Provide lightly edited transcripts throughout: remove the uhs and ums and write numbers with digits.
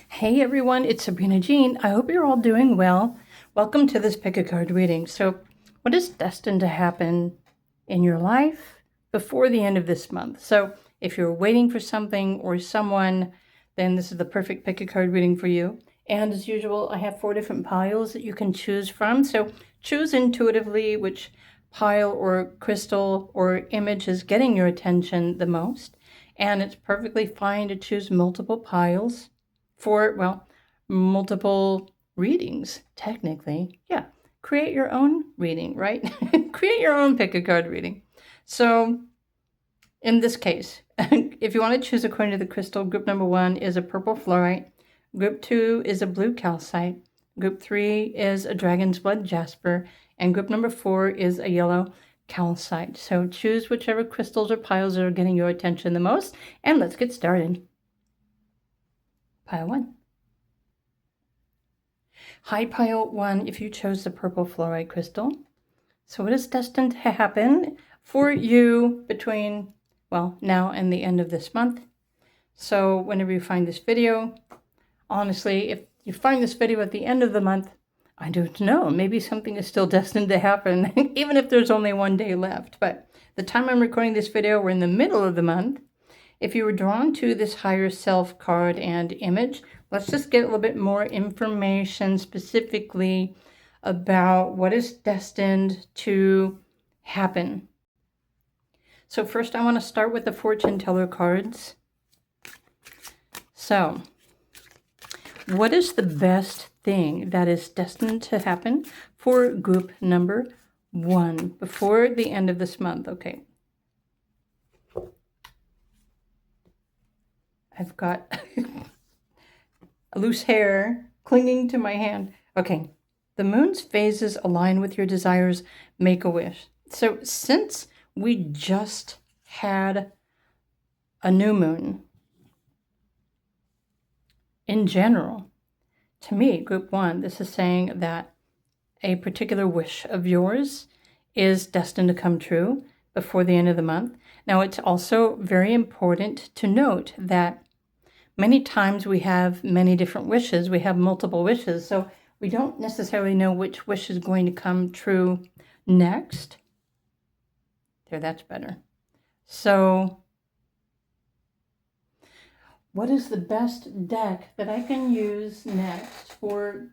Hey everyone, it's Sabrina Jean. I hope you're all doing well. Welcome to this pick a card reading. So, what is destined to happen in your life before the end of this month? So, if you're waiting for something or someone, then this is the perfect pick a card reading for you. And as usual, I have 4 different piles that you can choose from. So, choose intuitively which pile or crystal or image is getting your attention the most. And it's perfectly fine to choose multiple piles for, well, multiple readings, technically. Yeah, create your own reading, right? Create your own pick a card reading. So in this case, if you want to choose according to the crystal, group number 1 is a purple fluorite, group 2 is a blue calcite, group 3 is a dragon's blood jasper, and group number 4 is a yellow calcite. So choose whichever crystals or piles are getting your attention the most, and let's get started. Pile 1. Hi, pile 1, if you chose the purple fluorite crystal. So what is destined to happen for you between, well, now and the end of this month? So whenever you find this video, honestly, if you find this video at the end of the month, I don't know, maybe something is still destined to happen, even if there's only 1 day left. But the time I'm recording this video, we're in the middle of the month. If you were drawn to this higher self card and image, let's just get a little bit more information specifically about what is destined to happen. So first I want to start with the fortune teller cards. So, what is the best thing that is destined to happen for group number 1 before the end of this month? Okay. I've got a loose hair clinging to my hand. Okay, the moon's phases align with your desires. Make a wish. So since we just had a new moon, in general, to me, group 1, this is saying that a particular wish of yours is destined to come true before the end of the month. Now, it's also very important to note that many times we have many different wishes. We have multiple wishes, so we don't necessarily know which wish is going to come true next. There, that's better. So, what is the best deck that I can use next for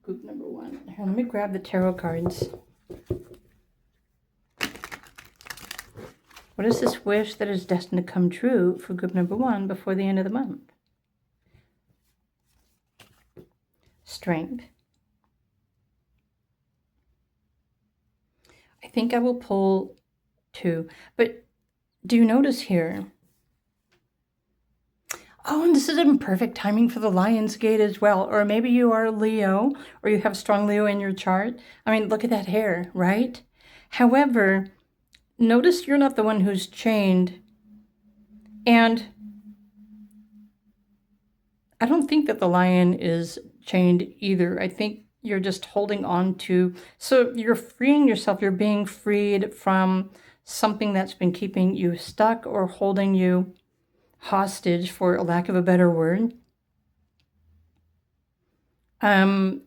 group number 1? Here, let me grab the tarot cards. What is this wish that is destined to come true for group number 1 before the end of the month? Strength. I think I will pull 2. But do you notice here? Oh, and this is in perfect timing for the Lion's Gate as well. Or maybe you are Leo, or you have strong Leo in your chart. I mean, look at that hair, right? However, notice you're not the one who's chained. And I don't think that the lion is chained either. I think you're just holding on to, so you're freeing yourself. You're being freed from something that's been keeping you stuck or holding you hostage, for a lack of a better word. And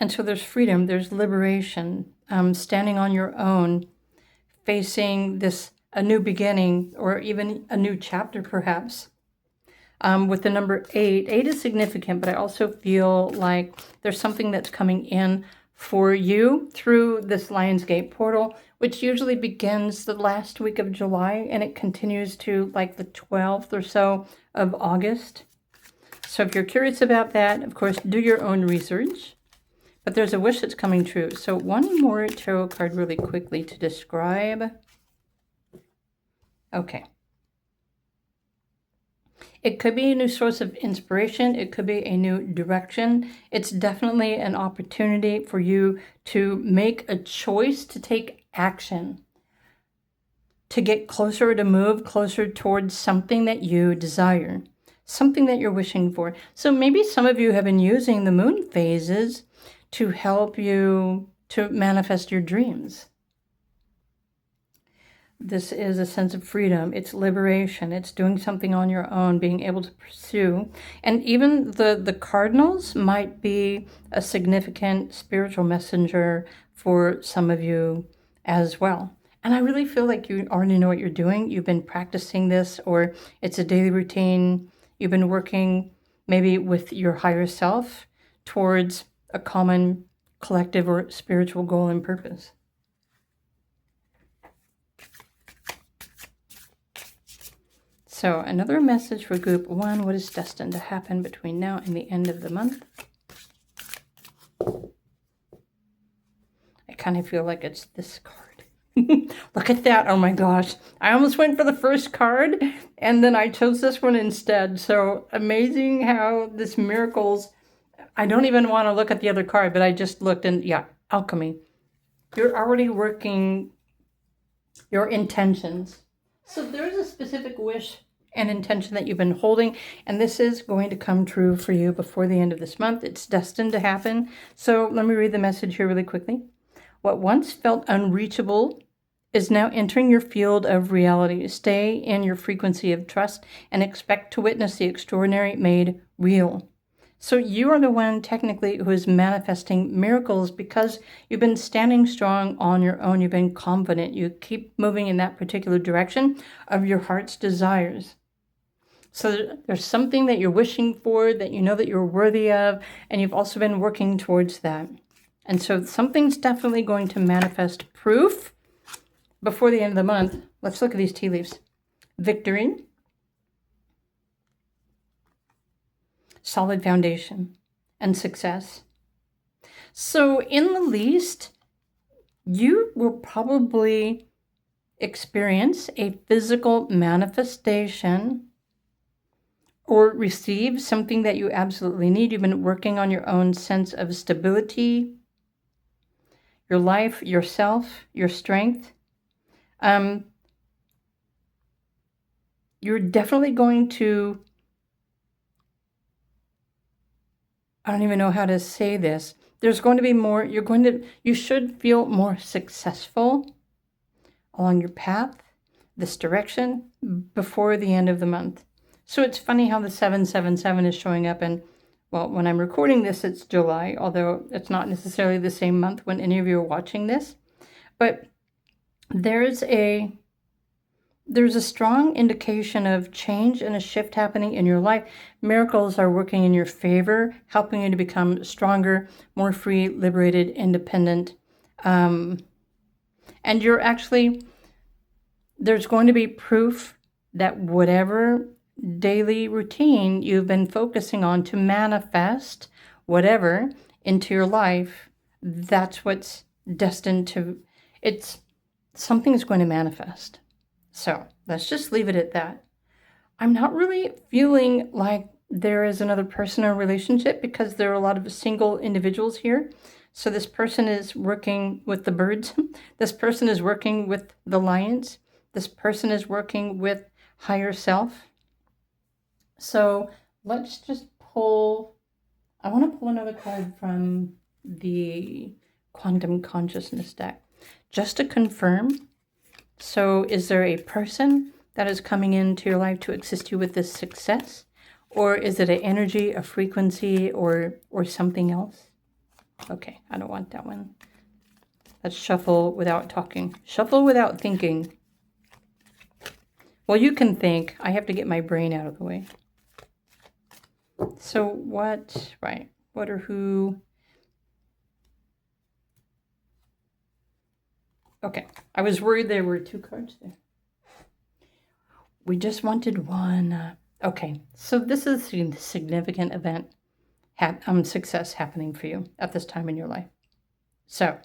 so there's freedom, there's liberation, standing on your own, facing a new beginning, or even a new chapter perhaps. With the number 8, 8 is significant, but I also feel like there's something that's coming in for you through this Lionsgate portal, which usually begins the last week of July, and it continues to like the 12th or so of August. So if you're curious about that, of course, do your own research. But there's a wish that's coming true. So one more tarot card really quickly to describe. Okay. It could be a new source of inspiration. It could be a new direction. It's definitely an opportunity for you to make a choice, to take action, to get closer, to move closer towards something that you desire, something that you're wishing for. So maybe some of you have been using the moon phases to help you to manifest your dreams. This is a sense of freedom. It's liberation. It's doing something on your own, being able to pursue. And even the cardinals might be a significant spiritual messenger for some of you as well. And I really feel like you already know what you're doing. You've been practicing this, or it's a daily routine. You've been working maybe with your higher self towards a common collective or spiritual goal and purpose. So another message for group 1, what is destined to happen between now and the end of the month? I kind of feel like it's this card. Look at that. Oh my gosh. I almost went for the first card and then I chose this one instead. So amazing how this miracles, I don't even want to look at the other card, but I just looked and yeah, alchemy. You're already working your intentions. So there's a specific wish and intention that you've been holding, and this is going to come true for you before the end of this month. It's destined to happen. So let me read the message here really quickly. What once felt unreachable is now entering your field of reality. Stay in your frequency of trust and expect to witness the extraordinary made real. So you are the one technically who is manifesting miracles because you've been standing strong on your own. You've been confident. You keep moving in that particular direction of your heart's desires. So there's something that you're wishing for, that you know that you're worthy of, and you've also been working towards that. And so something's definitely going to manifest proof before the end of the month. Let's look at these tea leaves. Victory. Solid foundation and success. So in the least, you will probably experience a physical manifestation or receive something that you absolutely need. You've been working on your own sense of stability, your life, yourself, your strength. You're definitely going to, I don't even know how to say this. There's going to be more, you should feel more successful along your path, this direction, before the end of the month. So it's funny how the 777 is showing up, and well, when I'm recording this, it's July, although it's not necessarily the same month when any of you are watching this. But there's a strong indication of change and a shift happening in your life. Miracles are working in your favor, helping you to become stronger, more free, liberated, independent. And you're actually, there's going to be proof that whatever daily routine you've been focusing on to manifest whatever into your life, that's what's destined to, something's going to manifest. So let's just leave it at that. I'm not really feeling like there is another person or relationship because there are a lot of single individuals here. So this person is working with the birds. This person is working with the lions. This person is working with higher self. So let's just pull, I want to pull another card from the Quantum Consciousness deck just to confirm. So is there a person that is coming into your life to assist you with this success? Or is it an energy, a frequency, or something else? Okay, I don't want that one. Let's shuffle without talking. Shuffle without thinking. Well, you can think. I have to get my brain out of the way. So what, right, what or who? Okay, I was worried there were two cards there. We just wanted one. Okay, so this is a significant event, success happening for you at this time in your life. So,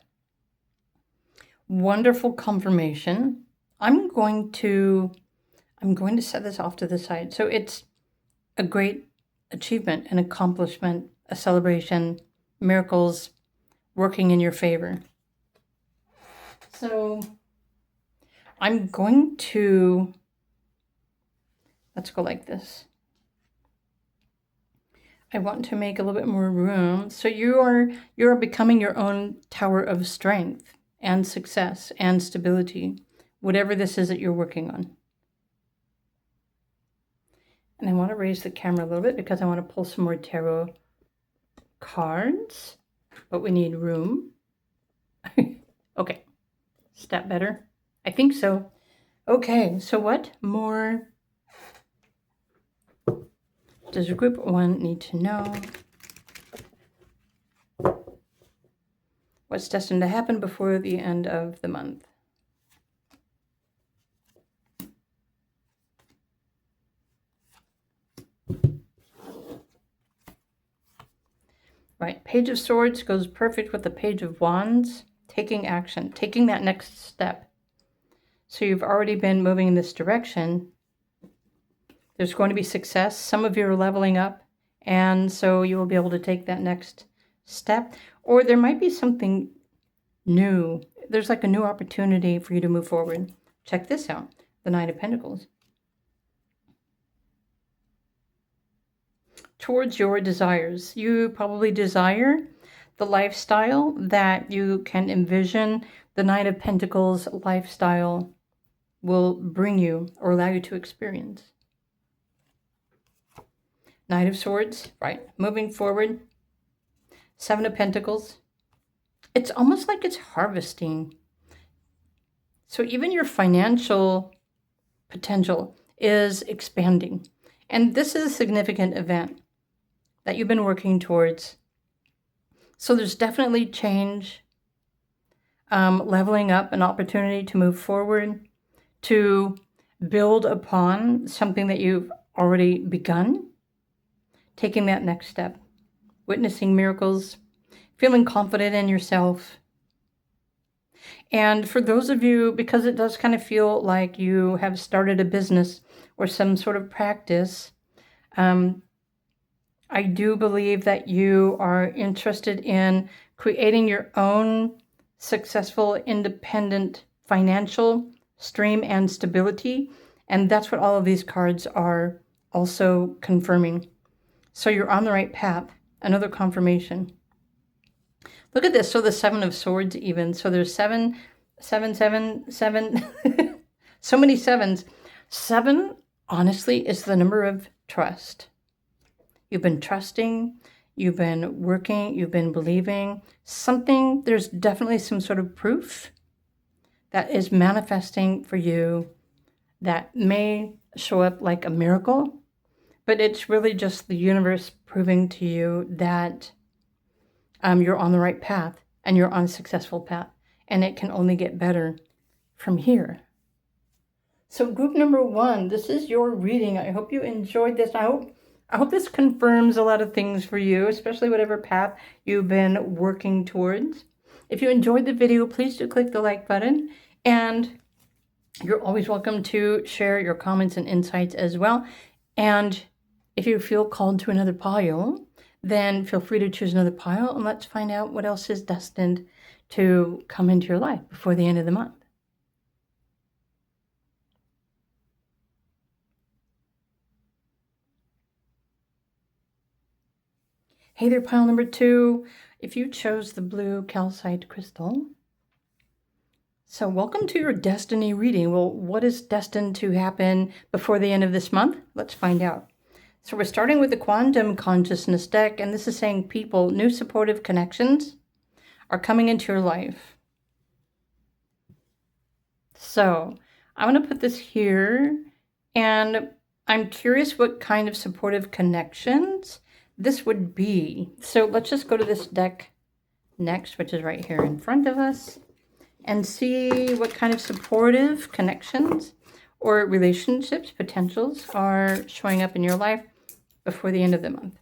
wonderful confirmation. I'm going to set this off to the side. So it's a great achievement, an accomplishment, a celebration, miracles working in your favor. So I'm going to, let's go like this. I want to make a little bit more room. So you're becoming your own tower of strength and success and stability whatever this is that you're working on. And I want to raise the camera a little bit because I want to pull some more tarot cards, but we need room. Okay, is that better? I think so. Okay, so what more does group 1 need to know? What's destined to happen before the end of the month? Right, Page of Swords goes perfect with the Page of Wands. Taking action, taking that next step. So you've already been moving in this direction. There's going to be success. Some of you are leveling up, and so you will be able to take that next step. Or there might be something new. There's like a new opportunity for you to move forward. Check this out, the Knight of Pentacles. Towards your desires. You probably desire the lifestyle that you can envision. The Knight of Pentacles lifestyle will bring you or allow you to experience. Knight of Swords, right, moving forward. Seven of Pentacles. It's almost like it's harvesting. So even your financial potential is expanding. And this is a significant event that you've been working towards. So there's definitely change, leveling up, an opportunity to move forward, to build upon something that you've already begun, taking that next step, witnessing miracles, feeling confident in yourself. And for those of you, because it does kind of feel like you have started a business or some sort of practice, I do believe that you are interested in creating your own successful, independent financial stream and stability. And that's what all of these cards are also confirming. So you're on the right path. Another confirmation. Look at this. So the Seven of Swords even. So there's seven. So many sevens. 7, honestly, is the number of trust. You've been trusting, you've been working, you've been believing. Something, there's definitely some sort of proof that is manifesting for you that may show up like a miracle, but it's really just the universe proving to you that you're on the right path and you're on a successful path, and it can only get better from here. So group number 1, this is your reading. I hope you enjoyed this. I hope this confirms a lot of things for you, especially whatever path you've been working towards. If you enjoyed the video, please do click the like button, and you're always welcome to share your comments and insights as well. And if you feel called to another pile, then feel free to choose another pile, and let's find out what else is destined to come into your life before the end of the month. Hey there, pile number 2. If you chose the blue calcite crystal, so welcome to your destiny reading. Well, what is destined to happen before the end of this month? Let's find out. So we're starting with the quantum consciousness deck, and this is saying people, new supportive connections are coming into your life. So I'm going to put this here, and I'm curious what kind of supportive connections this would be. So let's just go to this deck next, which is right here in front of us, and see what kind of supportive connections or relationships, potentials are showing up in your life before the end of the month.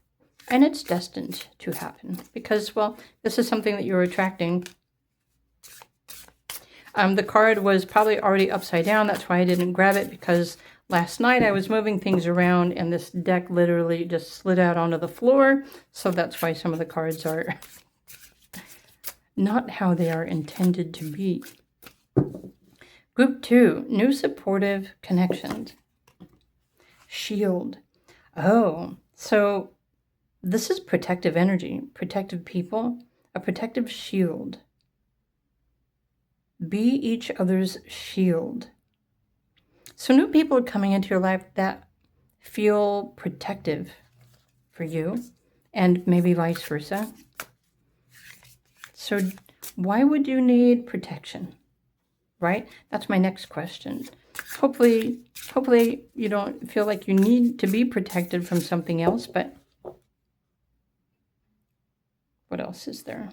And it's destined to happen because, well, this is something that you're attracting. The card was probably already upside down. That's why I didn't grab it, because last night I was moving things around and this deck literally just slid out onto the floor. So that's why some of the cards are not how they are intended to be. Group 2, new supportive connections. Shield. Oh, so this is protective energy, protective people, a protective shield. Be each other's shield. So new people are coming into your life that feel protective for you, and maybe vice versa. So why would you need protection, right? That's my next question. Hopefully you don't feel like you need to be protected from something else, but what else is there?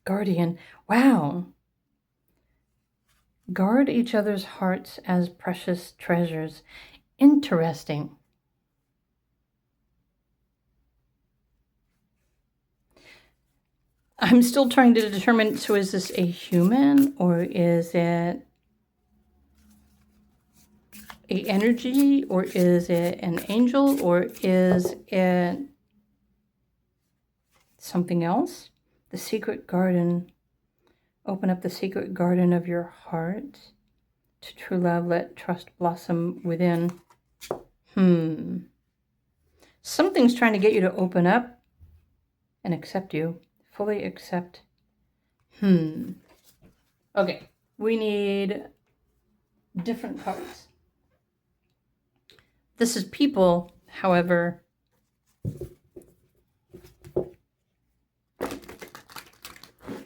Guardian. Wow. Guard each other's hearts as precious treasures. Interesting. I'm still trying to determine, so is this a human or is it a energy or is it an angel or is it something else? The secret garden. Open up the secret garden of your heart to true love. Let trust blossom within. Something's trying to get you to open up and accept you. Fully accept. Okay, we need different cards. This is people, however.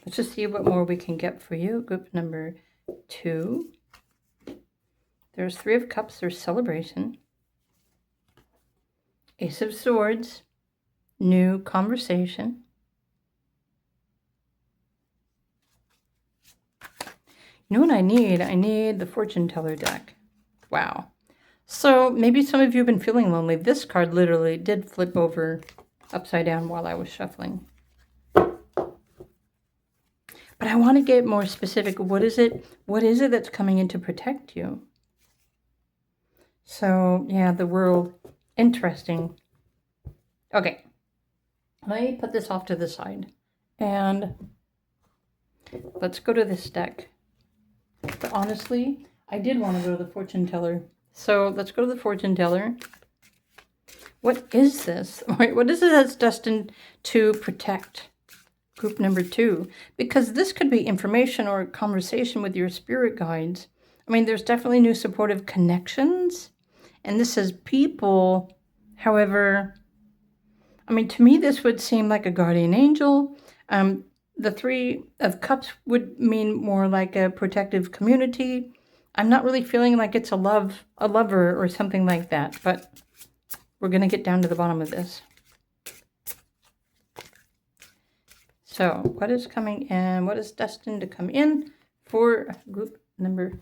Let's just see what more we can get for you. Group number 2. There's 3 of Cups. There's celebration. Ace of Swords. New conversation. You know what I need? I need the Fortune Teller deck. Wow. So maybe some of you have been feeling lonely. This card literally did flip over upside down while I was shuffling. But I want to get more specific. What is it? What is it that's coming in to protect you? So, yeah, the world. Interesting. Okay. Let me put this off to the side. And let's go to this deck. But honestly, I did want to go to the Fortune Teller. So let's go to the Fortune Teller. What is this? What is it that's destined to protect? Group number 2, because this could be information or conversation with your spirit guides. I mean, there's definitely new supportive connections, and this says people. However, I mean, to me, this would seem like a guardian angel. The 3 of Cups would mean more like a protective community. I'm not really feeling like it's a lover or something like that, but we're going to get down to the bottom of this. So what is coming in? What is destined to come in for group number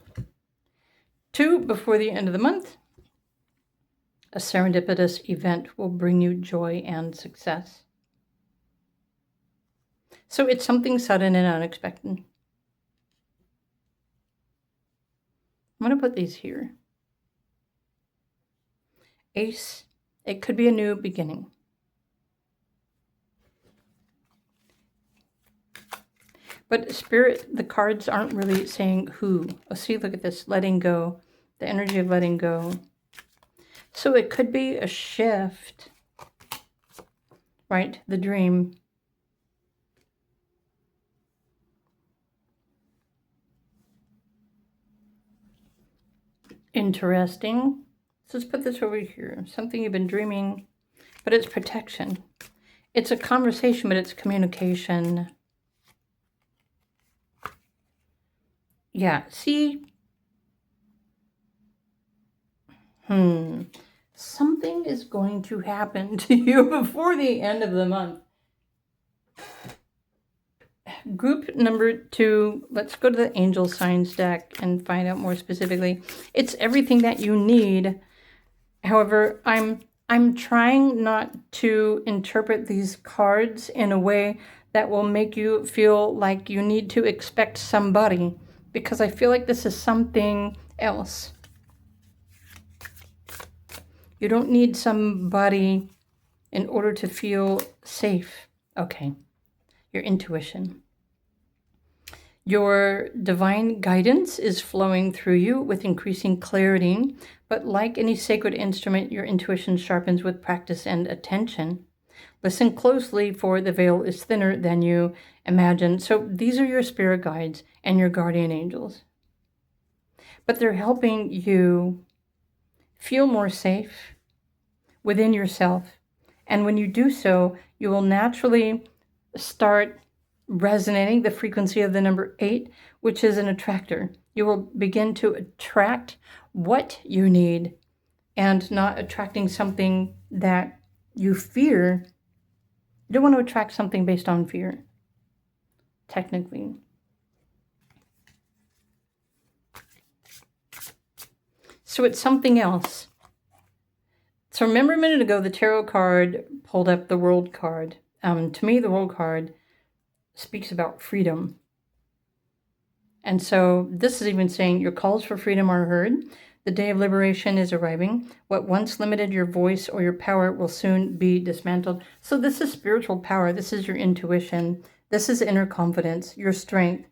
2 before the end of the month? A serendipitous event will bring you joy and success. So it's something sudden and unexpected. I'm going to put these here. Ace, it could be a new beginning. But Spirit, the cards aren't really saying who. Oh, see, look at this, letting go, the energy of letting go. So it could be a shift, right? The dream. Interesting. So let's put this over here. Something you've been dreaming, but it's protection. It's a conversation, but it's communication. Yeah, see? Something is going to happen to you before the end of the month. Group number 2, let's go to the angel signs deck and find out more specifically. It's everything that you need. However, I'm trying not to interpret these cards in a way that will make you feel like you need to expect somebody, because I feel like this is something else. You don't need somebody in order to feel safe. Okay, your intuition. Your divine guidance is flowing through you with increasing clarity, but like any sacred instrument, your intuition sharpens with practice and attention. Listen closely, for the veil is thinner than you imagine. So these are your spirit guides and your guardian angels. But they're helping you feel more safe within yourself. And when you do so, you will naturally start resonating the frequency of the number 8, which is an attractor. You will begin to attract what you need and not attracting something that you fear. You don't want to attract something based on fear, technically. So it's something else. So remember a minute ago, the tarot card pulled up the World card. To me, the World card speaks about freedom. And so this is even saying your calls for freedom are heard. The day of liberation is arriving. What once limited your voice or your power will soon be dismantled. So this is spiritual power. This is your intuition. This is inner confidence, your strength,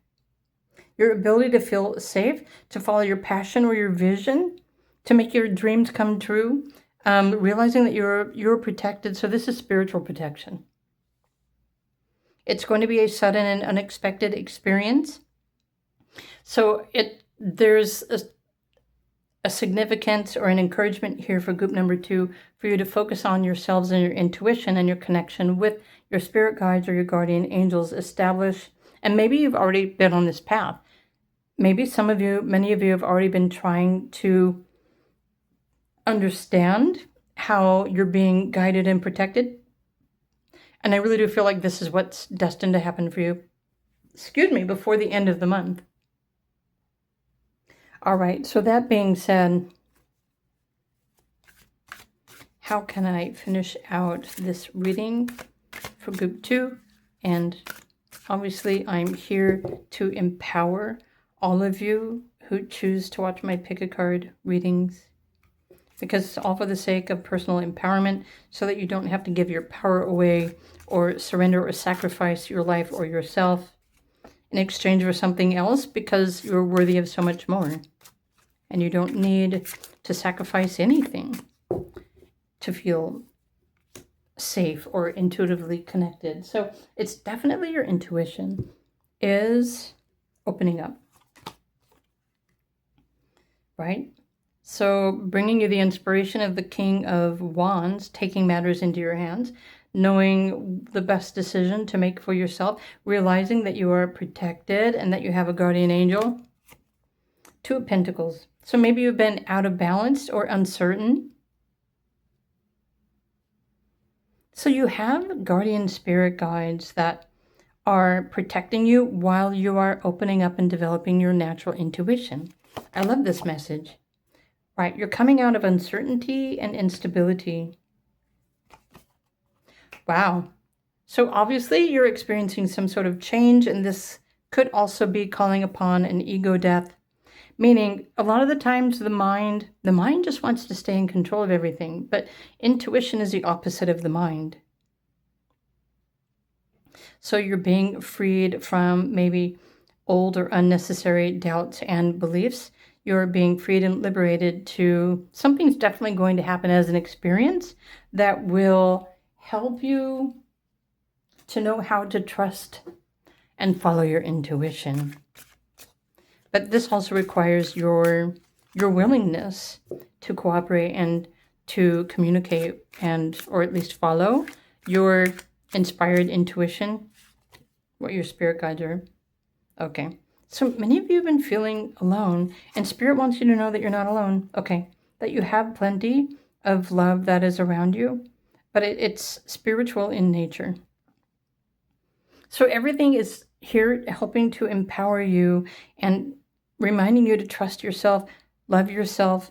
your ability to feel safe, to follow your passion or your vision, to make your dreams come true, realizing that you're protected. So this is spiritual protection. It's going to be a sudden and unexpected experience. So there's a significance or an encouragement here for group number 2 for you to focus on yourselves and your intuition and your connection with your spirit guides or your guardian angels. Establish, and maybe you've already been on this path. Maybe many of you have already been trying to understand how you're being guided and protected. And I really do feel like this is what's destined to happen for you, before the end of the month. All right, so that being said, how can I finish out this reading for group 2? And obviously I'm here to empower all of you who choose to watch my pick a card readings, because it's all for the sake of personal empowerment, so that you don't have to give your power away or surrender or sacrifice your life or yourself in exchange for something else, because you're worthy of so much more. And you don't need to sacrifice anything to feel safe or intuitively connected. So it's definitely your intuition is opening up, right? So bringing you the inspiration of the King of Wands, taking matters into your hands, knowing the best decision to make for yourself, realizing that you are protected and that you have a guardian angel. 2 of Pentacles. So maybe you've been out of balance or uncertain. So you have guardian spirit guides that are protecting you while you are opening up and developing your natural intuition. I love this message. Right, you're coming out of uncertainty and instability. Wow. So obviously you're experiencing some sort of change, and this could also be calling upon an ego death. Meaning, a lot of the times the mind just wants to stay in control of everything, but intuition is the opposite of the mind. So you're being freed from maybe old or unnecessary doubts and beliefs. You're being freed and liberated to something's definitely going to happen as an experience that will help you to know how to trust and follow your intuition. But this also requires your willingness to cooperate and to communicate or at least follow your inspired intuition, what your spirit guides are. Okay. So many of you have been feeling alone, and Spirit wants you to know that you're not alone. Okay. That you have plenty of love that is around you, but it's spiritual in nature. So everything is here helping to empower you and reminding you to trust yourself, love yourself,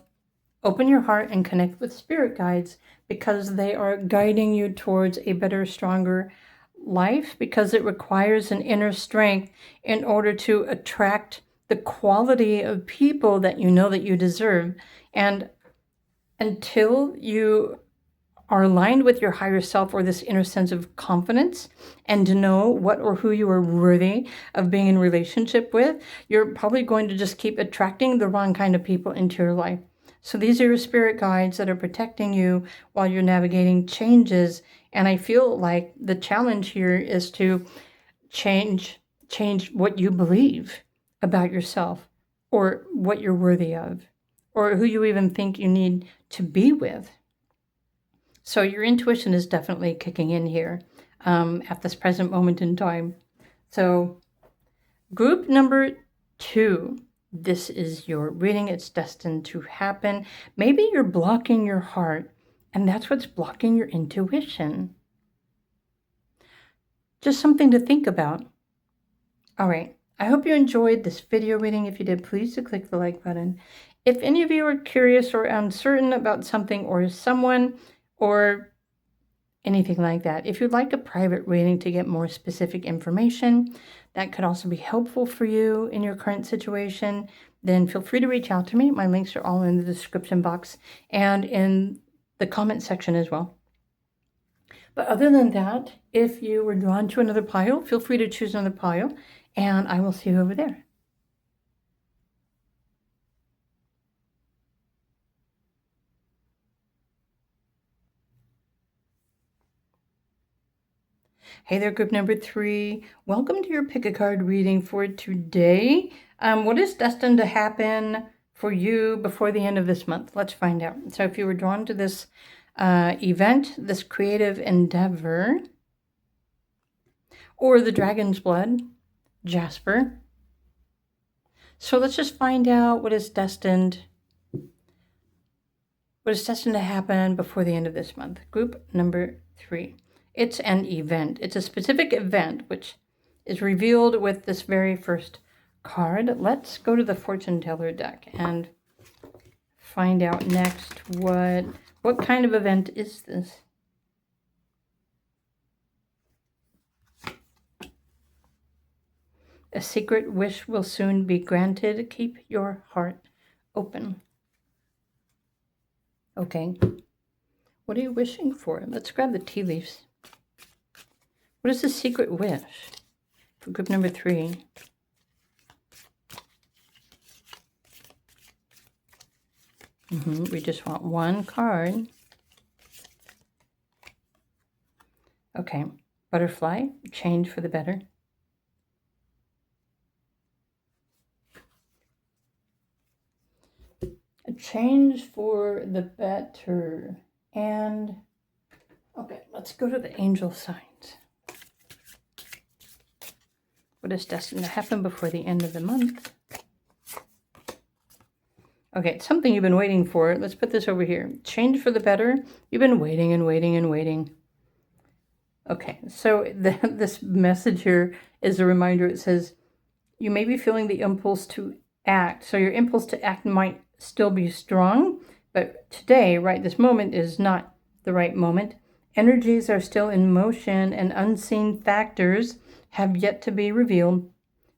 open your heart, and connect with spirit guides, because they are guiding you towards a better, stronger life, because it requires an inner strength in order to attract the quality of people that you know that you deserve. And until you are aligned with your higher self, or this inner sense of confidence, and to know what or who you are worthy of being in relationship with, you're probably going to just keep attracting the wrong kind of people into your life. So these are your spirit guides that are protecting you while you're navigating changes. And I feel like the challenge here is to change what you believe about yourself, or what you're worthy of, or who you even think you need to be with. So your intuition is definitely kicking in here at this present moment in time. So group number 2, this is your reading. It's destined to happen. Maybe you're blocking your heart, and that's what's blocking your intuition. Just something to think about. All right. I hope you enjoyed this video reading. If you did, please do click the like button. If any of you are curious or uncertain about something or someone or anything like that, if you'd like a private reading to get more specific information that could also be helpful for you in your current situation, then feel free to reach out to me. My links are all in the description box and in the comment section as well. But other than that, if you were drawn to another pile, feel free to choose another pile, and I will see you over there. Hey there, group number 3. Welcome to your pick a card reading for today. What is destined to happen for you before the end of this month? Let's find out. So if you were drawn to this event, this creative endeavor, or the dragon's blood, Jasper. So let's just find out what is destined to happen before the end of this month. Group number 3. It's an event. It's a specific event which is revealed with this very first card. Let's go to the fortune teller deck and find out next what kind of event is this. A secret wish will soon be granted. Keep your heart open. Okay. What are you wishing for? Let's grab the tea leaves. What is the secret wish for group number 3? We just want one card. Okay. Butterfly, change for the better. A change for the better. And, okay, let's go to the angel signs. What is destined to happen before the end of the month? Okay, it's something you've been waiting for. Let's put this over here. Change for the better. You've been waiting and waiting and waiting. Okay, so this message here is a reminder. It says, you may be feeling the impulse to act. So your impulse to act might still be strong, but today, right this moment, is not the right moment. Energies are still in motion and unseen factors have yet to be revealed.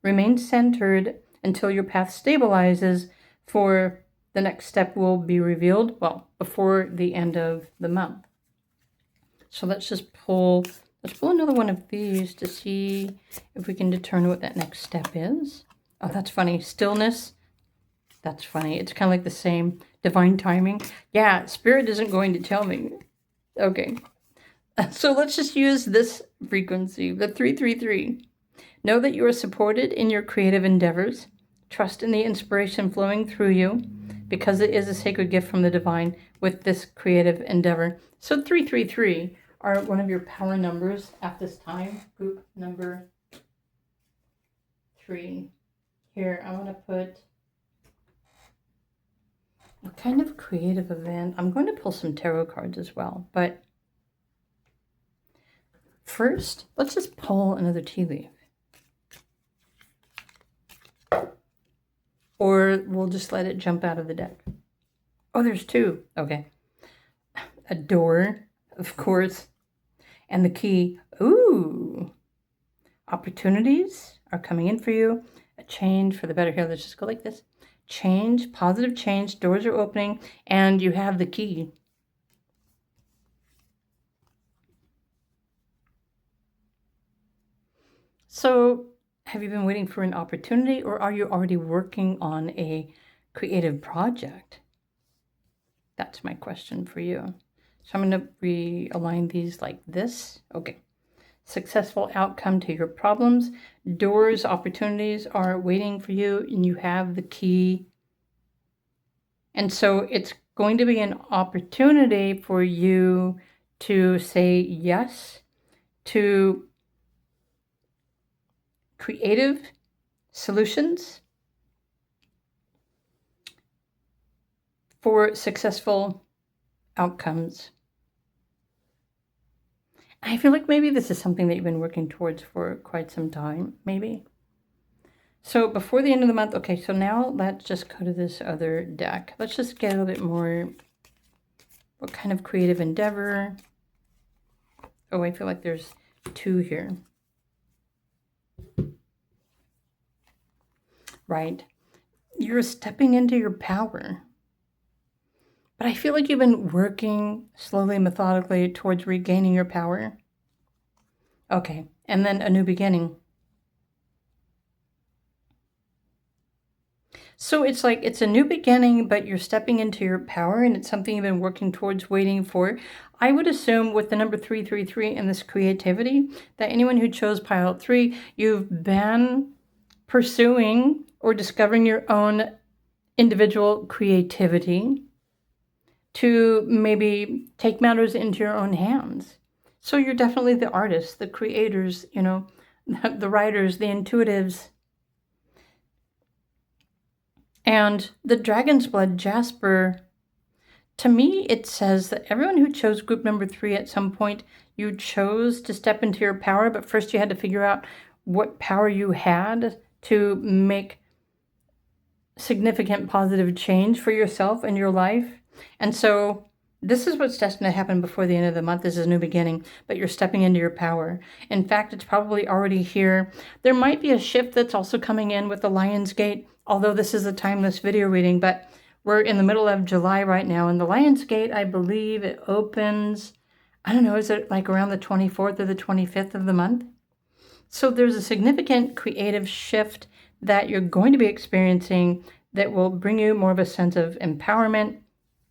Remain centered until your path stabilizes, for the next step will be revealed, well, before the end of the month. So let's pull another one of these to see if we can determine what that next step is. Oh, that's funny. Stillness. That's funny. It's kind of like the same. Divine timing. Yeah, Spirit isn't going to tell me. Okay. So let's just use this frequency, the 333. Know that you are supported in your creative endeavors. Trust in the inspiration flowing through you, because it is a sacred gift from the divine with this creative endeavor. So 333 are one of your power numbers at this time. Group number 3. Here, I want to put a kind of creative event. I'm going to pull some tarot cards as well, but first, let's just pull another tea leaf. Or we'll just let it jump out of the deck. Oh, there's 2. Okay. A door, of course. And the key. Ooh. Opportunities are coming in for you. A change for the better. Here, let's just go like this. Change, positive change. Doors are opening. And you have the key. So, have you been waiting for an opportunity, or are you already working on a creative project? That's my question for you. So I'm going to realign these like this. Okay. Successful outcome to your problems. Doors, opportunities are waiting for you, and you have the key. And so it's going to be an opportunity for you to say yes to creative solutions for successful outcomes. I feel like maybe this is something that you've been working towards for quite some time, maybe. So before the end of the month, okay, so now let's just go to this other deck. Let's just get a little bit more, what kind of creative endeavor? Oh, I feel like there's two here. Right. You're stepping into your power. But I feel like you've been working slowly, methodically towards regaining your power. Okay, and then a new beginning. So it's like it's a new beginning, but you're stepping into your power, and it's something you've been working towards, waiting for. I would assume with the number 333 and this creativity, that anyone who chose pile 3, you've been pursuing or discovering your own individual creativity to maybe take matters into your own hands. So you're definitely the artists, the creators, you know, the writers, the intuitives. And the Dragon's Blood Jasper, to me, it says that everyone who chose group number 3 at some point, you chose to step into your power, but first you had to figure out what power you had to make significant positive change for yourself and your life. And so this is what's destined to happen before the end of the month. This is a new beginning, but you're stepping into your power. In fact, it's probably already here. There might be a shift that's also coming in with the Lion's Gate, although this is a timeless video reading, but we're in the middle of July right now, and the Lion's Gate, I believe it opens, I don't know, is it like around the 24th or the 25th of the month? So there's a significant creative shift that you're going to be experiencing that will bring you more of a sense of empowerment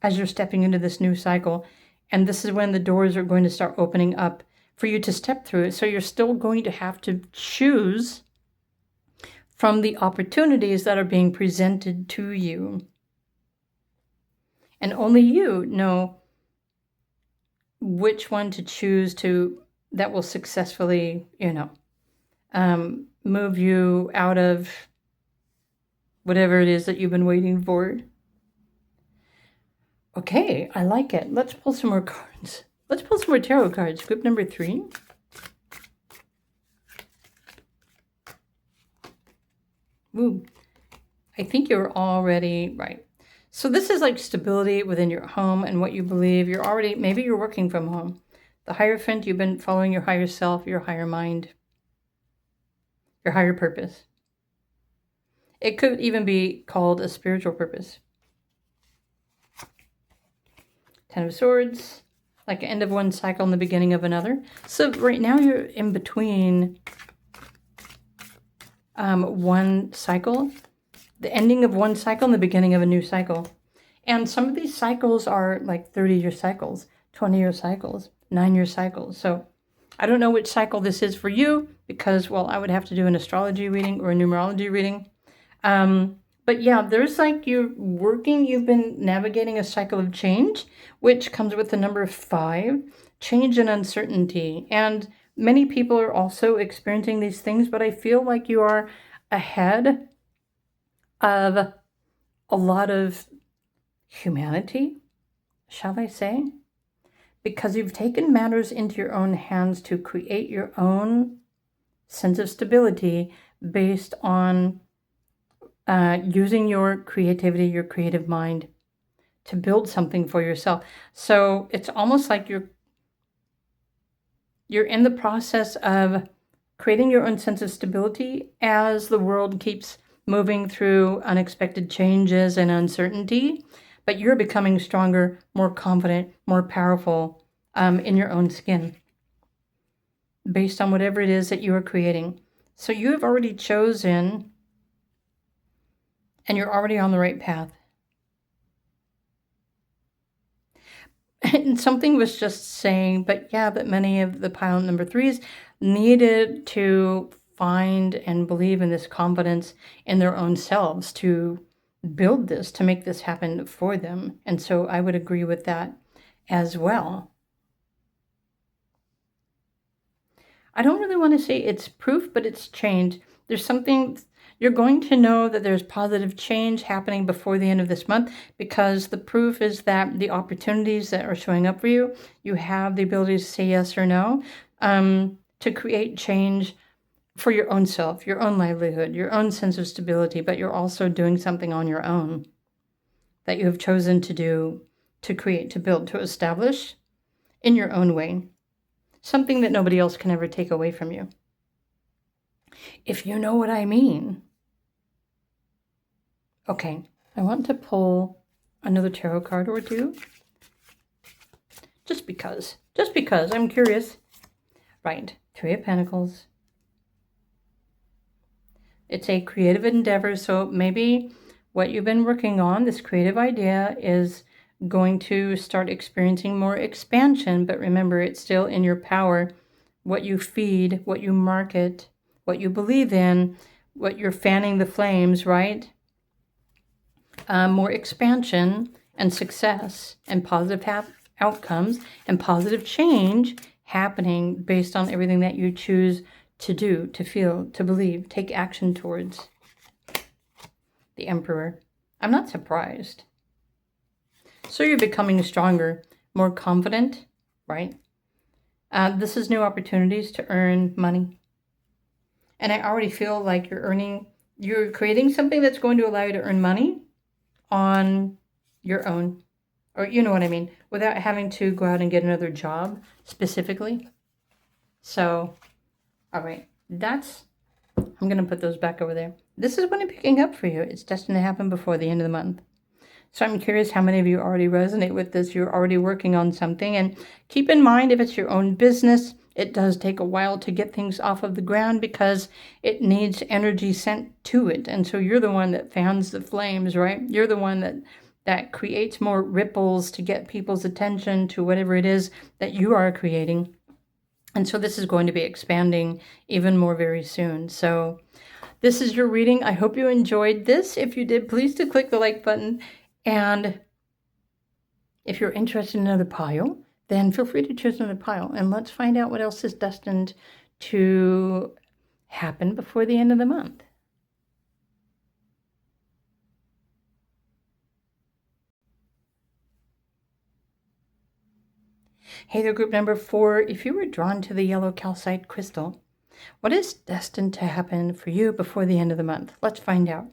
as you're stepping into this new cycle. And this is when the doors are going to start opening up for you to step through it. So you're still going to have to choose from the opportunities that are being presented to you. And only you know which one to choose to that will successfully, move you out of whatever it is that you've been waiting for. Okay, I like it. Let's pull some more cards. Let's pull some more tarot cards. Group number 3. Ooh, I think you're already right. So this is like stability within your home and what you believe. Maybe you're working from home. The Hierophant, you've been following your higher self, your higher mind, your higher purpose. It could even be called a spiritual purpose. Ten of Swords, like the end of one cycle and the beginning of another. So right now you're in between one cycle, the ending of one cycle and the beginning of a new cycle. And some of these cycles are like 30-year cycles, 20-year cycles, 9-year cycles. So I don't know which cycle this is for you because, well, I would have to do an astrology reading or a numerology reading. But yeah, there's like you've been navigating a cycle of change, which comes with the number 5, change and uncertainty. And many people are also experiencing these things, but I feel like you are ahead of a lot of humanity, shall I say? Because you've taken matters into your own hands to create your own sense of stability based on using your creativity, your creative mind to build something for yourself. So it's almost like you're in the process of creating your own sense of stability as the world keeps moving through unexpected changes and uncertainty, but you're becoming stronger, more confident, more powerful in your own skin based on whatever it is that you are creating. So you have already chosen and you're already on the right path. And something was just saying, but many of the pile number threes needed to find and believe in this confidence in their own selves to build this, to make this happen for them. And so I would agree with that as well. I don't really want to say it's proof, but it's change. There's something, you're going to know that there's positive change happening before the end of this month, because the proof is that the opportunities that are showing up for you, you have the ability to say yes or no, to create change for your own self, your own livelihood, your own sense of stability, but you're also doing something on your own that you have chosen to do, to create, to build, to establish in your own way. Something that nobody else can ever take away from you. If you know what I mean. Okay, I want to pull another tarot card or two. Just because I'm curious. Right, Three of Pentacles. It's a creative endeavor, so maybe what you've been working on, this creative idea, is going to start experiencing more expansion, but remember, it's still in your power. What you feed, what you market, what you believe in, what you're fanning the flames, right? More expansion and success and positive outcomes and positive change happening based on everything that you choose to do, to feel, to believe, take action towards. The Emperor. I'm not surprised. So you're becoming stronger, more confident, right? This is new opportunities to earn money. And I already feel like you're creating something that's going to allow you to earn money on your own. Or you know what I mean, without having to go out and get another job specifically. So, all right, I'm going to put those back over there. This is what I'm picking up for you. It's destined to happen before the end of the month. So I'm curious how many of you already resonate with this. You're already working on something. And keep in mind, if it's your own business, it does take a while to get things off of the ground because it needs energy sent to it. And so you're the one that fans the flames, right? You're the one that creates more ripples to get people's attention to whatever it is that you are creating. And so this is going to be expanding even more very soon. So this is your reading. I hope you enjoyed this. If you did, please do click the like button. And if you're interested in another pile, then feel free to choose another pile. And let's find out what else is destined to happen before the end of the month. Hey there, group number 4. If you were drawn to the yellow calcite crystal, what is destined to happen for you before the end of the month? Let's find out.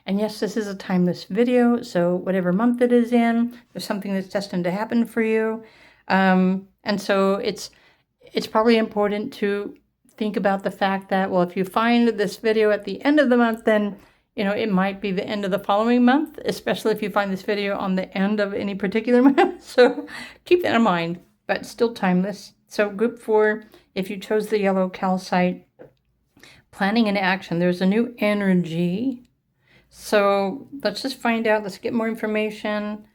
And yes, this is a timeless video, so whatever month it is in, there's something that's destined to happen for you. And so it's probably important to think about the fact that, well, if you find this video at the end of the month, then, you know, it might be the end of the following month, especially if you find this video on the end of any particular month. So keep that in mind, but still timeless. So group 4, if you chose the yellow calcite, planning and action, there's a new energy. So let's just find out, let's get more information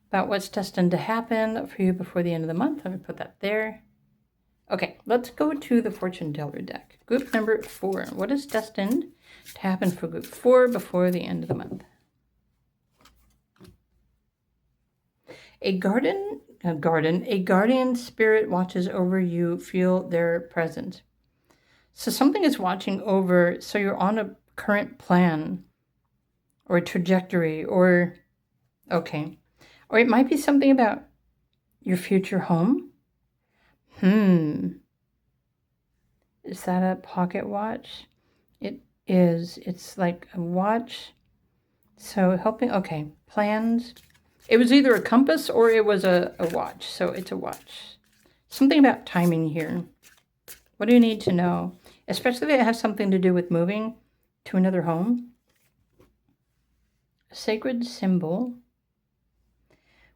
about what's destined to happen for you before the end of the month. Let me put that there. Okay, let's go to the fortune teller deck. Group number 4. What is destined to happen for group 4 before the end of the month? A guardian spirit watches over you. Feel their presence. So something is watching over, so you're on a current plan or a trajectory, or, okay. Or it might be something about your future home. Is that a pocket watch? It is. It's like a watch. So helping, okay, plans. It was either a compass or it was a watch. So it's a watch. Something about timing here. What do you need to know? Especially if it has something to do with moving to another home. A sacred symbol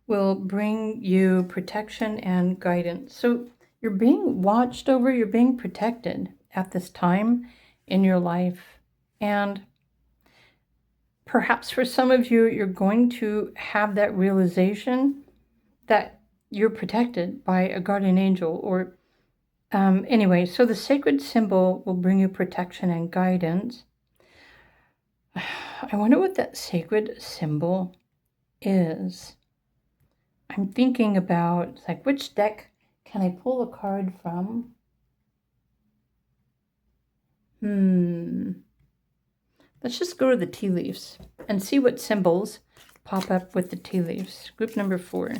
will bring you protection and guidance. So you're being watched over, you're being protected at this time in your life. And perhaps for some of you, you're going to have that realization that you're protected by a guardian angel or anyway, so the sacred symbol will bring you protection and guidance. I wonder what that sacred symbol is. I'm thinking about, like, which deck can I pull a card from? Let's just go to the tea leaves and see what symbols pop up with the tea leaves. Group number 4.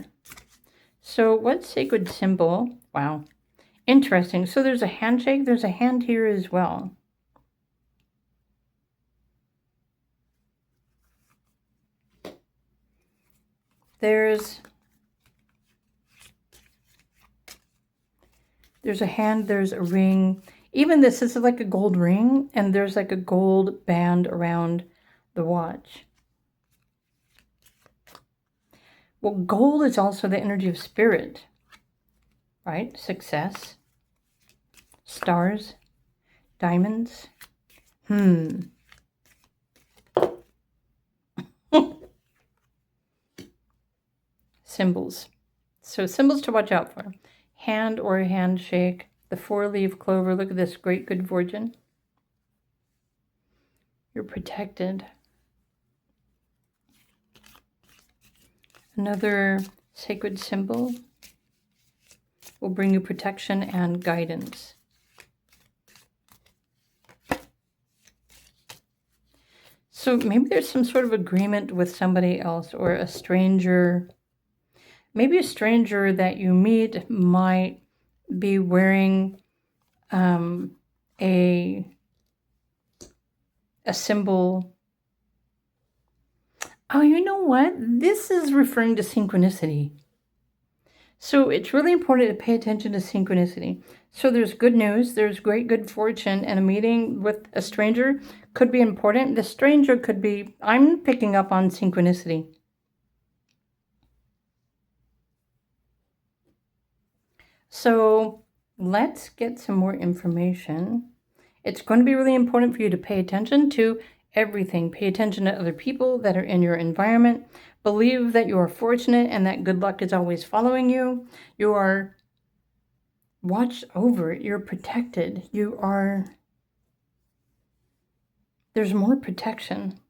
So what sacred symbol? Wow. Interesting. So there's a handshake. There's a hand here as well. There's a hand, there's a ring. Even this is like a gold ring, and there's like a gold band around the watch. Well, gold is also the energy of spirit, right? Success, stars, diamonds. Symbols. So symbols to watch out for. Hand or a handshake. The 4-leaf clover. Look at this great good fortune. You're protected. Another sacred symbol will bring you protection and guidance. So maybe there's some sort of agreement with somebody else or a stranger. Maybe a stranger that you meet might be wearing a symbol. Oh, you know what? This is referring to synchronicity. So it's really important to pay attention to synchronicity. So there's good news, there's great good fortune, and a meeting with a stranger could be important. The stranger could be, I'm picking up on synchronicity. So let's get some more information. It's going to be really important for you to pay attention to everything. Pay attention to other people that are in your environment. Believe that you are fortunate and that good luck is always following you. You are watched over. You're protected. There's more protection.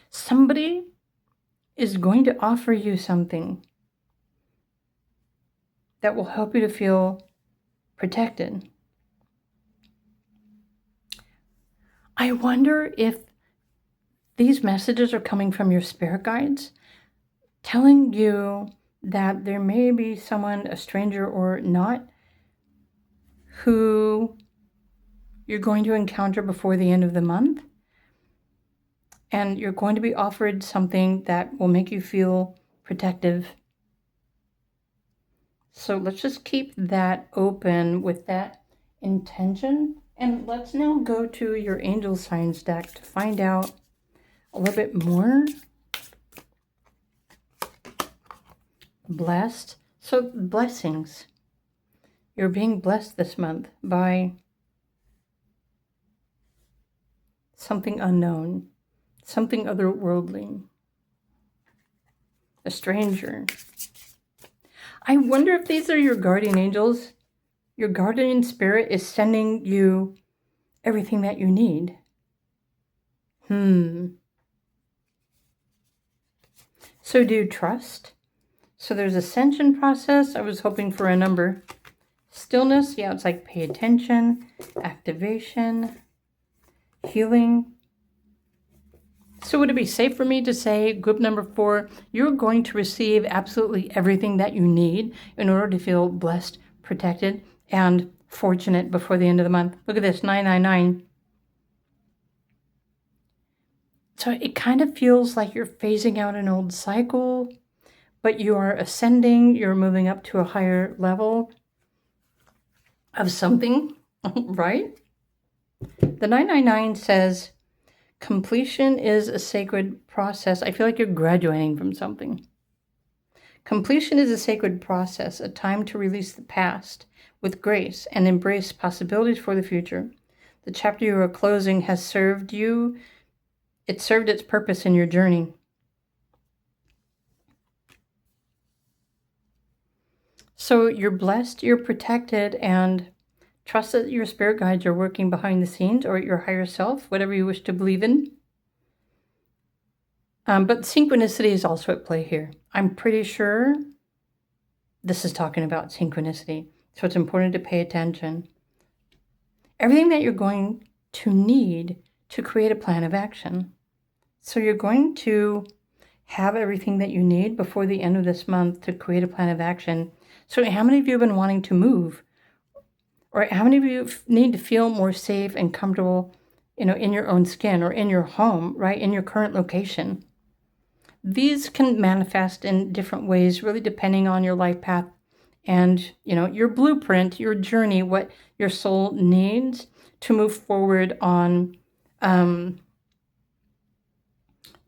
Somebody is going to offer you something that will help you to feel protected. I wonder if these messages are coming from your spirit guides, telling you that there may be someone, a stranger or not, who you're going to encounter before the end of the month. And you're going to be offered something that will make you feel protective. So let's just keep that open with that intention. And let's now go to your angel signs deck to find out a little bit more. Blessed. So blessings. You're being blessed this month by something unknown, something otherworldly, a stranger. I wonder if these are your guardian angels. Your guardian spirit is sending you everything that you need. So do you trust? So there's ascension process. I was hoping for a number. Stillness. Yeah, it's like pay attention. Activation. Healing. So would it be safe for me to say, group number 4, you're going to receive absolutely everything that you need in order to feel blessed, protected, and fortunate before the end of the month. Look at this, 999. So it kind of feels like you're phasing out an old cycle, but you are ascending, you're moving up to a higher level of something, right? The 999 says, completion is a sacred process. I feel like you're graduating from something. Completion is a sacred process, a time to release the past with grace and embrace possibilities for the future. The chapter you are closing has served you. It served its purpose in your journey. So you're blessed, you're protected, and trust that your spirit guides are working behind the scenes, or your higher self, whatever you wish to believe in. But synchronicity is also at play here. I'm pretty sure this is talking about synchronicity. So it's important to pay attention. Everything that you're going to need to create a plan of action. So you're going to have everything that you need before the end of this month to create a plan of action. So how many of you have been wanting to move? Or how many of you need to feel more safe and comfortable, in your own skin or in your home, right? In your current location. These can manifest in different ways, really depending on your life path and, your blueprint, your journey, what your soul needs to move forward on the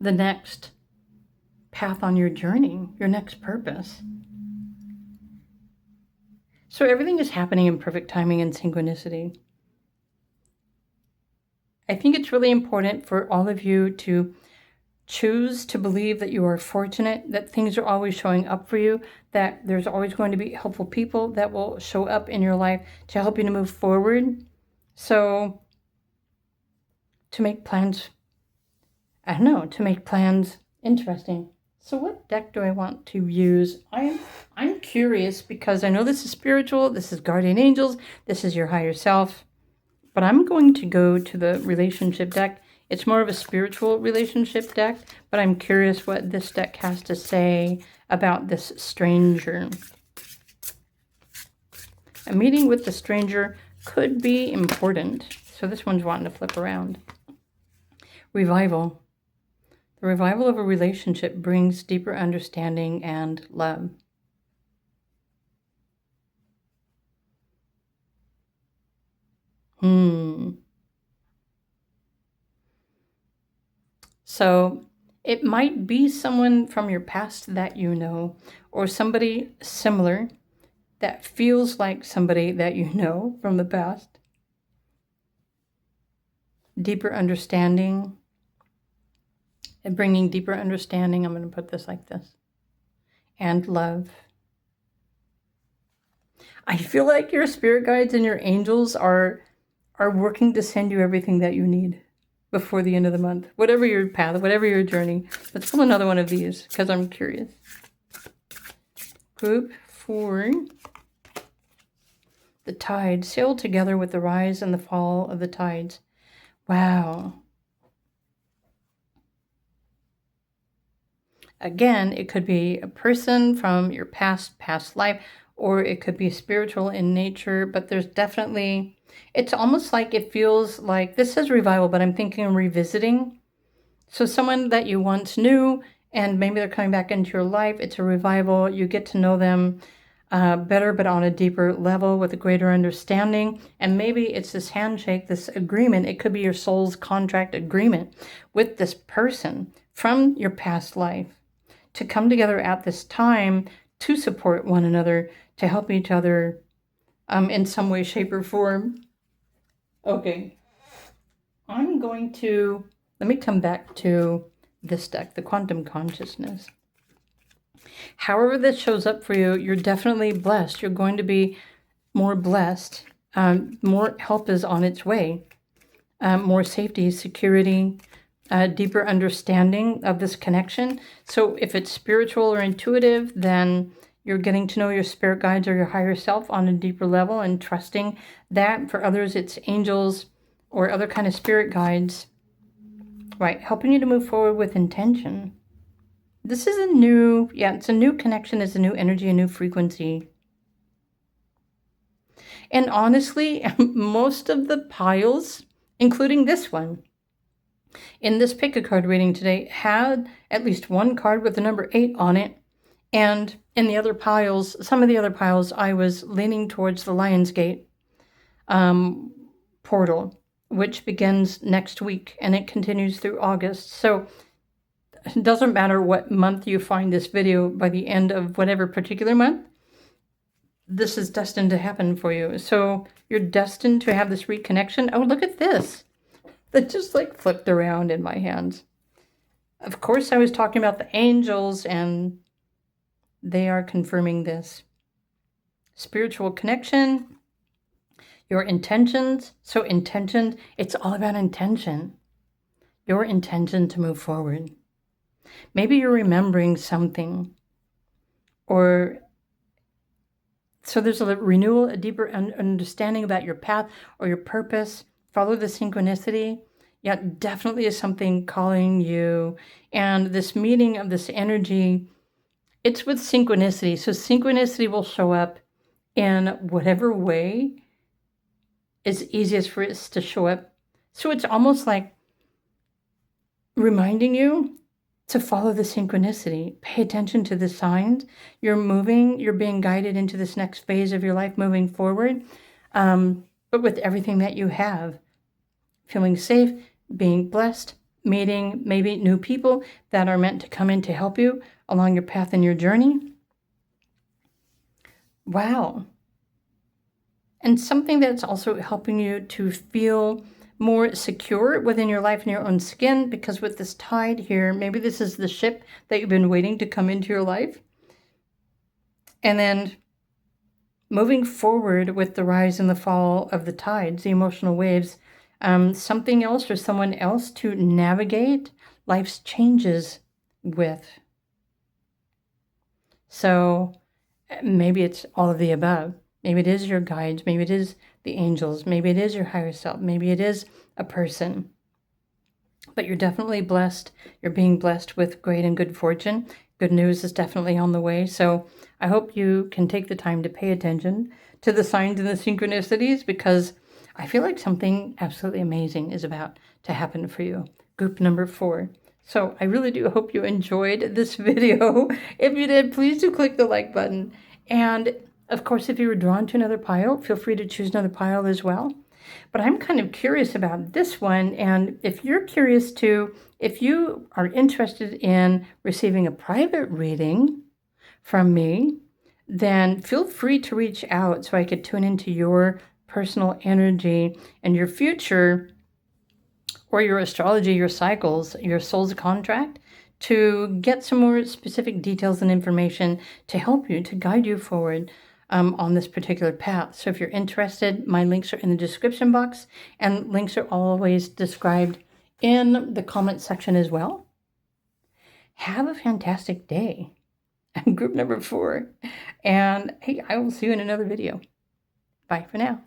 next path on your journey, your next purpose. So everything is happening in perfect timing and synchronicity. I think it's really important for all of you to choose to believe that you are fortunate, that things are always showing up for you, that there's always going to be helpful people that will show up in your life to help you to move forward. So to make plans, to make plans interesting. So what deck do I want to use? I'm curious because I know this is spiritual, this is guardian angels, this is your higher self, but I'm going to go to the relationship deck. It's more of a spiritual relationship deck, but I'm curious what this deck has to say about this stranger. A meeting with the stranger could be important. So this one's wanting to flip around. Revival. The revival of a relationship brings deeper understanding and love. So it might be someone from your past that you know, or somebody similar that feels like somebody that you know from the past. Deeper understanding. And bringing deeper understanding, I'm going to put this like this. And love. I feel like your spirit guides and your angels are working to send you everything that you need before the end of the month. Whatever your path, whatever your journey. Let's pull another one of these because I'm curious. Group 4. The tides sail together with the rise and the fall of the tides. Wow. Again, it could be a person from your past life, or it could be spiritual in nature, but there's definitely, it's almost like it feels like, this says revival, but I'm thinking revisiting. So someone that you once knew, and maybe they're coming back into your life, it's a revival, you get to know them better, but on a deeper level with a greater understanding. And maybe it's this handshake, this agreement, it could be your soul's contract agreement with this person from your past life, to come together at this time to support one another, to help each other in some way, shape, or form. Okay. I'm going to, let me come back to this deck, the Quantum Consciousness. However this shows up for you, you're definitely blessed. You're going to be more blessed. More help is on its way. More safety, security, deeper understanding of this connection. So if it's spiritual or intuitive, then you're getting to know your spirit guides or your higher self on a deeper level and trusting that. For others, it's angels or other kind of spirit guides, right, helping you to move forward with intention. This is a new, it's a new connection, it's a new energy, a new frequency. And honestly, most of the piles, including this one, in this pick a card reading today, had at least one card with the number 8 on it. And in the other piles, some of the other piles, I was leaning towards the Lionsgate portal, which begins next week and it continues through August. So it doesn't matter what month you find this video, by the end of whatever particular month, this is destined to happen for you. So you're destined to have this reconnection. Oh, look at this. That just like flipped around in my hands. Of course, I was talking about the angels, and they are confirming this. spiritual connection, your intentions. So intention, it's all about intention. Your intention to move forward. Maybe you're remembering something, or so there's a renewal, a deeper understanding about your path or your purpose. Follow the synchronicity. Yeah, definitely is something calling you. And this meeting of this energy, it's with synchronicity. So synchronicity will show up in whatever way is easiest for it to show up. So it's almost like reminding you to follow the synchronicity. Pay attention to the signs. You're moving, you're being guided into this next phase of your life moving forward, but with everything that you have. Feeling safe, being blessed, meeting maybe new people that are meant to come in to help you along your path and your journey. Wow. And something that's also helping you to feel more secure within your life and your own skin, because with this tide here, maybe this is the ship that you've been waiting to come into your life. And then moving forward with the rise and the fall of the tides, the emotional waves, something else or someone else to navigate life's changes with. So maybe it's all of the above. Maybe it is your guides. Maybe it is the angels. Maybe it is your higher self. Maybe it is a person. But you're definitely blessed. You're being blessed with great and good fortune. Good news is definitely on the way. So I hope you can take the time to pay attention to the signs and the synchronicities, because I feel like something absolutely amazing is about to happen for you. Group number 4. So I really do hope you enjoyed this video. If you did, please do click the like button. And of course, if you were drawn to another pile, feel free to choose another pile as well. But I'm kind of curious about this one. And if you're curious too, if you are interested in receiving a private reading from me, then feel free to reach out so I could tune into your personal energy and your future, or your astrology, your cycles, your soul's contract, to get some more specific details and information to help you, to guide you forward on this particular path. So if you're interested, my links are in the description box, and links are always described in the comment section as well. Have a fantastic day. Group number 4. And hey, I will see you in another video. Bye for now.